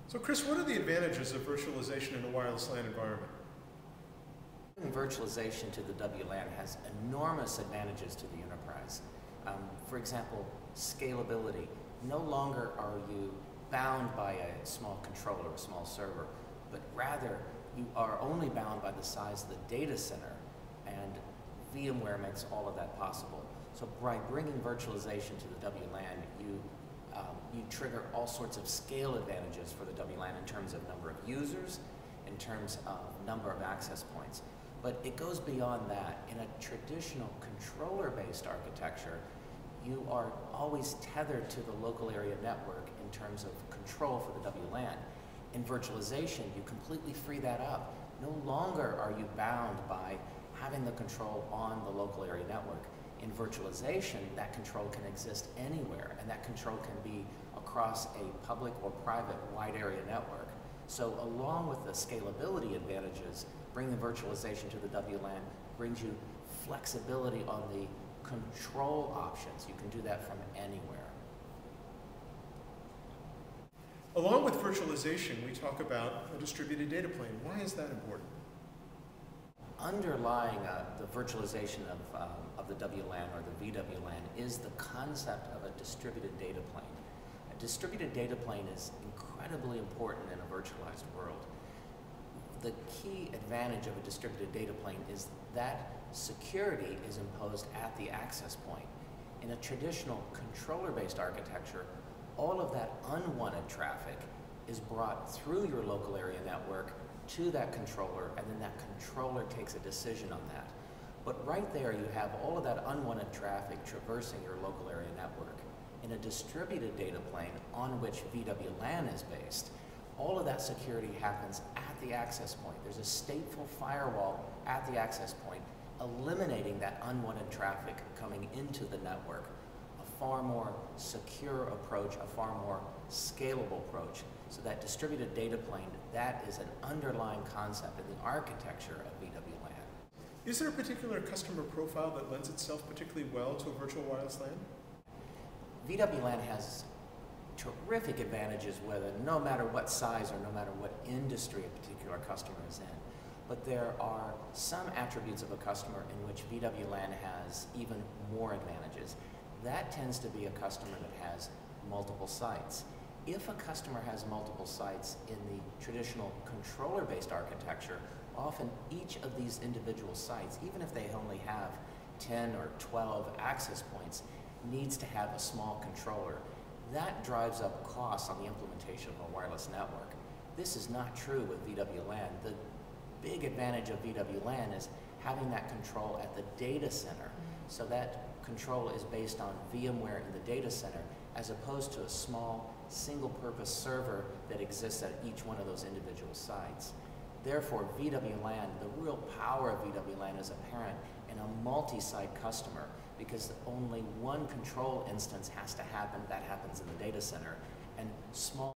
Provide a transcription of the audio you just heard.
So Chris, what are the advantages of virtualization in a wireless LAN environment? Virtualization to the WLAN has enormous advantages to the enterprise. For example, scalability. No longer are you bound by a small controller, a small server, but rather you are only bound by the size of the data center, and VMware makes all of that possible. So by bringing virtualization to the WLAN, you trigger all sorts of scale advantages for the WLAN in terms of number of users, in terms of number of access points. But it goes beyond that. In a traditional controller-based architecture, you are always tethered to the local area network in terms of control for the WLAN. In virtualization, you completely free that up. No longer are you bound by having the control on the local area network. In virtualization, that control can exist anywhere, and that control can be across a public or private wide area network. So along with the scalability advantages, bringing virtualization to the WLAN brings you flexibility on the control options. You can do that from anywhere. Along with virtualization, we talk about a distributed data plane. Why is that important? Underlying the virtualization of the WLAN or the VWLAN is the concept of a distributed data plane. A distributed data plane is incredibly important in a virtualized world. The key advantage of a distributed data plane is that security is imposed at the access point. In a traditional controller-based architecture, all of that unwanted traffic is brought through your local area network to that controller, and then that controller takes a decision on that. But right there you have all of that unwanted traffic traversing your local area network. In a distributed data plane on which VWLAN is based, all of that security happens at the access point. There's a stateful firewall at the access point, eliminating that unwanted traffic coming into the network. A far more secure approach, a far more scalable approach. So that distributed data plane, that is an underlying concept in the architecture of VWLAN. Is there a particular customer profile that lends itself particularly well to a virtual wireless LAN? VWLAN has terrific advantages whether no matter what size or no matter what industry a particular customer is in. But there are some attributes of a customer in which VWLAN has even more advantages. That tends to be a customer that has multiple sites. If a customer has multiple sites in the traditional controller-based architecture, often each of these individual sites, even if they only have 10 or 12 access points, needs to have a small controller. That drives up costs on the implementation of a wireless network. This is not true with VWLAN. The big advantage of VWLAN is having that control at the data center. So that control is based on VMware in the data center as opposed to a small single-purpose server that exists at each one of those individual sites. Therefore, VWLAN, the real power of VWLAN is apparent in a multi-site customer because only one control instance has to happen. That happens in the data center. And small